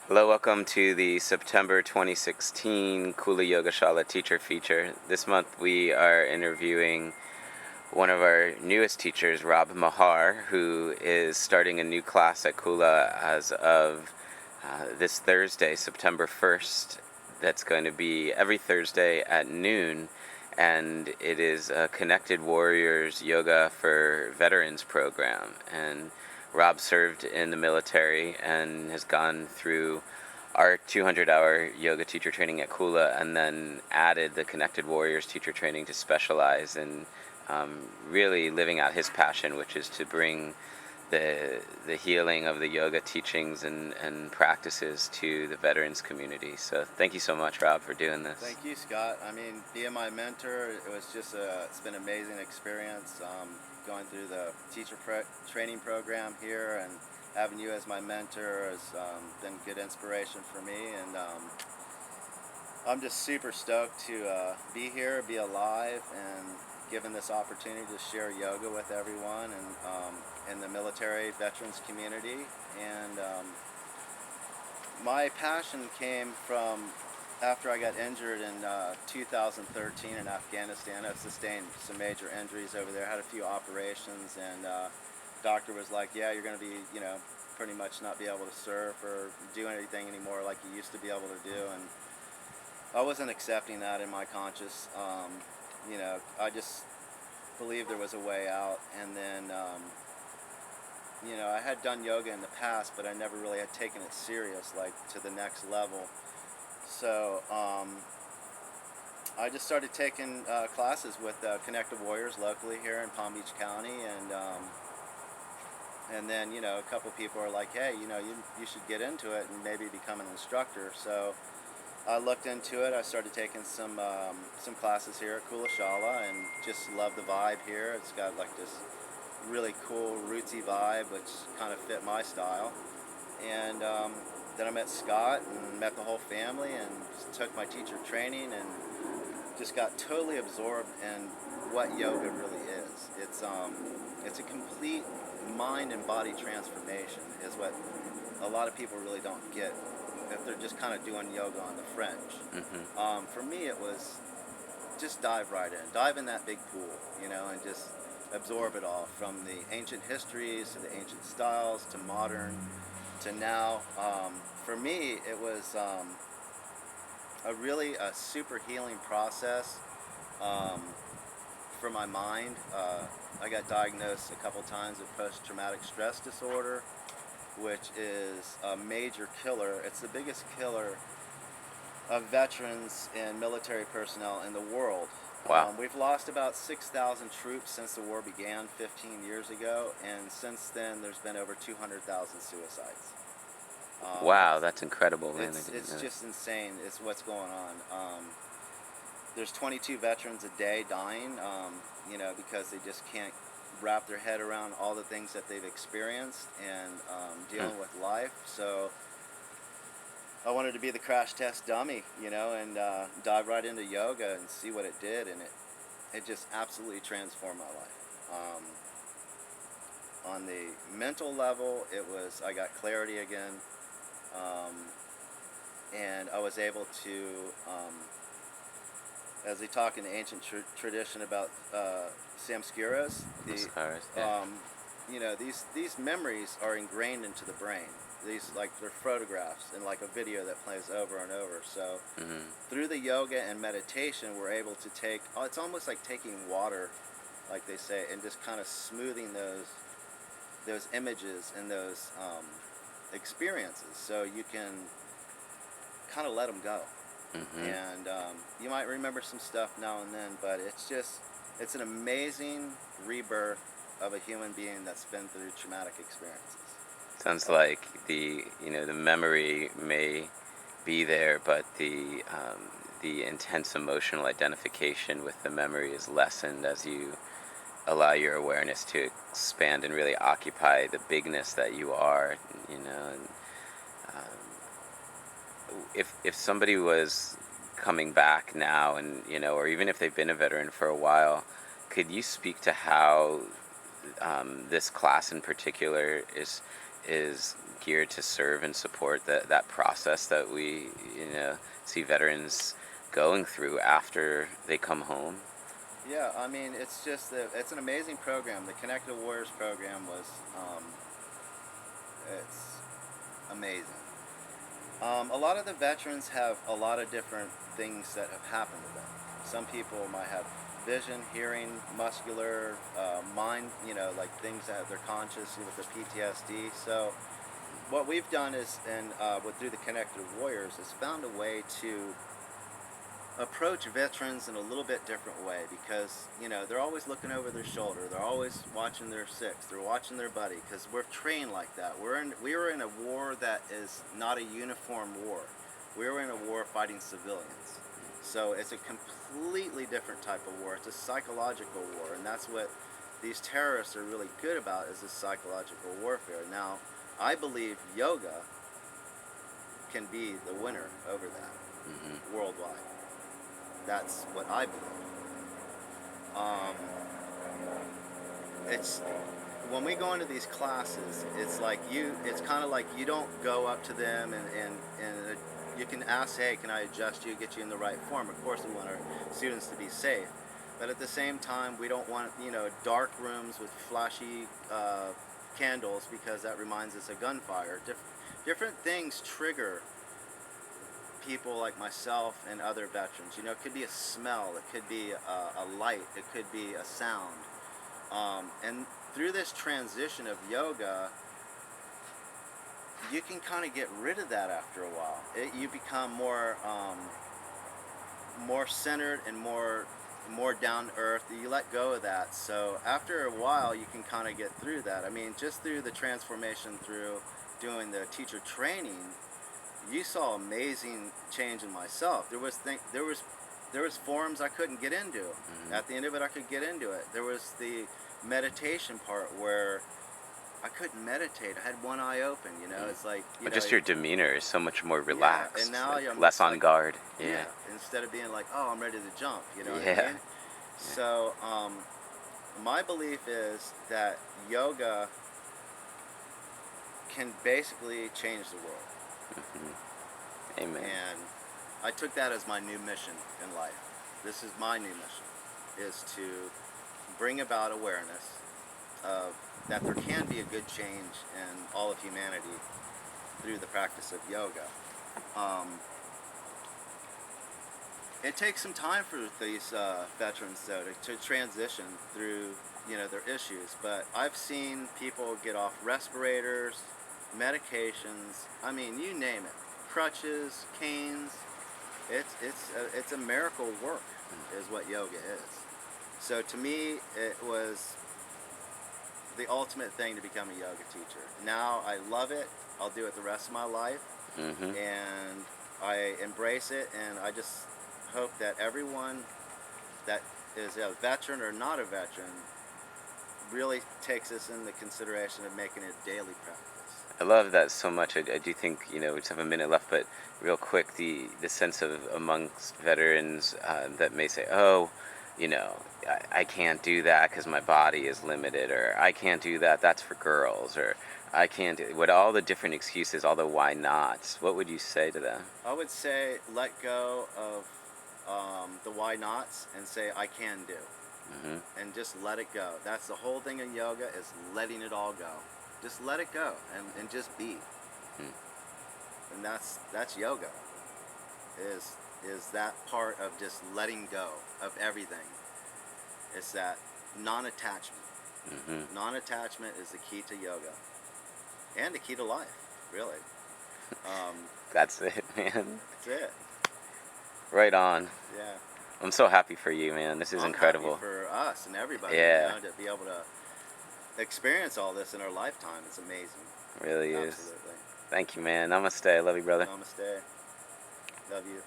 Hello, welcome to the September 2016 Kula Yoga Shala teacher feature. This month we are interviewing one of our newest teachers, Rob Mahar, who is starting a new class at Kula as of this Thursday, September 1st. That's going to be every Thursday at noon, and it is a Connected Warriors Yoga for Veterans program. And Rob served in the military and has gone through our 200-hour yoga teacher training at Kula, and then added the Connected Warriors teacher training to specialize in really living out his passion, which is to bring the healing of the yoga teachings and practices to the veterans community. So thank you so much, Rob, for doing this. Thank you, Scott. I mean, being my mentor, it's been an amazing experience going through the training program here, and having you as my mentor has been good inspiration for me. And I'm just super stoked to be here, be alive, and given this opportunity to share yoga with everyone and in the military veterans community. And my passion came from after I got injured in 2013 in Afghanistan. I sustained some major injuries over there, had a few operations, and doctor was like, yeah, you're going to be, pretty much not be able to surf or do anything anymore like you used to be able to do. And I wasn't accepting that in my conscious. I just believed there was a way out. And then, I had done yoga in the past, but I never really had taken it serious, like to the next level. So I just started taking classes with Connected Warriors locally here in Palm Beach County, and then a couple people are like, hey, you should get into it and maybe become an instructor. So I looked into it. I started taking some classes here at Kula Shala, and just love the vibe here. It's got like this really cool rootsy vibe, which kind of fit my style. And then I met Scott and met the whole family, and took my teacher training, and just got totally absorbed in what yoga really is. It's a complete mind and body transformation, is what a lot of people really don't get if they're just kind of doing yoga on the fringe. Mm-hmm. For me, it was just dive right in, dive in that big pool, and just absorb it all, from the ancient histories to the ancient styles to modern to now. For me, it was a super healing process for my mind. I got diagnosed a couple times with post-traumatic stress disorder, which is a major killer. It's the biggest killer of veterans and military personnel in the world. Wow. We've lost about 6,000 troops since the war began 15 years ago, and since then there's been over 200,000 suicides. Wow, that's incredible, man. It's just insane. It's what's going on. There's 22 veterans a day dying, because they just can't wrap their head around all the things that they've experienced and dealing with life. So I wanted to be the crash test dummy, and dive right into yoga and see what it did, and it just absolutely transformed my life. On the mental level, I got clarity again, and I was able to, as they talk in the ancient tradition about samskaras, these memories are ingrained into the brain. These, like, they're photographs and like a video that plays over and over. So through the yoga and meditation, we're able to it's almost like taking water, like they say, and just kind of smoothing those images and those experiences, so you can kind of let them go. And you might remember some stuff now and then, but it's an amazing rebirth of a human being that's been through traumatic experiences. Sounds like the memory may be there, but the intense emotional identification with the memory is lessened as you allow your awareness to expand and really occupy the bigness that you are. And if somebody was coming back now, and or even if they've been a veteran for a while, could you speak to how this class in particular is geared to serve and support that process that we, see veterans going through after they come home. Yeah, I mean, it's an amazing program. The Connected Warriors program it's amazing. A lot of the veterans have a lot of different things that have happened to them. Some people might have vision, hearing, muscular, mind, like things that they're conscious with the PTSD. So what we've done is, through the Connected Warriors, is found a way to approach veterans in a little bit different way, because they're always looking over their shoulder, they're always watching their six, they're watching their buddy, because we're trained like that. We were in a war that is not a uniform war. We were in a war fighting civilians, so it's a completely different type of war. It's a psychological war, and that's what these terrorists are really good about, is this psychological warfare. Now, I believe yoga can be the winner over that worldwide. That's what I believe. It's when we go into these classes, it's kind of like you don't go up to them and you can ask, hey, can I adjust you, get you in the right form? Of course, we want our students to be safe, but at the same time, we don't want dark rooms with flashy candles, because that reminds us of gunfire. Different things trigger people like myself and other veterans. It could be a smell, it could be a light, it could be a sound. And through this transition of yoga, you can kind of get rid of that after a while. You become more centered and more down to earth. You let go of that. So after a while, you can kind of get through that. I mean, just through the transformation, through doing the teacher training, you saw amazing change in myself. There was forums I couldn't get into. At the end of it, I could get into it. There was the meditation part where I couldn't meditate. I had one eye open. It's like But just your demeanor is so much more relaxed. Yeah, and now I'm less on guard. Yeah. Instead of being like, oh, I'm ready to jump. What I Yeah. mean? So my belief is that yoga can basically change the world. Amen. And I took that as my new mission in life. This is my new mission, is to bring about awareness of that there can be a good change in all of humanity through the practice of yoga. It takes some time for these veterans, though, to transition through their issues. But I've seen people get off respirators, medications. I mean, you name it. Crutches, canes. It's a miracle work, is what yoga is. So to me, it was the ultimate thing to become a yoga teacher. Now I love it. I'll do it the rest of my life, and I embrace it. And I just hope that everyone that is a veteran or not a veteran really takes this into consideration of making it a daily practice. I love that so much. I do think, we just have a minute left, but real quick, the sense of amongst veterans that may say, oh, I can't do that because my body is limited, or I can't do that, that's for girls, or I can't do, what all the different excuses, all the why nots. What would you say to them? I would say let go of the why nots and say I can do. And just let it go. That's the whole thing in yoga, is letting it all go. Just let it go and just be. And that's yoga. Is that part of just letting go of everything. It's that non-attachment. Non-attachment is the key to yoga. And the key to life, really. That's it, man. That's it. Right on. Yeah. I'm so happy for you, man. This is incredible. Happy for us and everybody, Yeah. to be able to experience all this in our lifetime. It's amazing. It really is. Absolutely. Thank you, man. Namaste. I love you, brother. Namaste. Love you.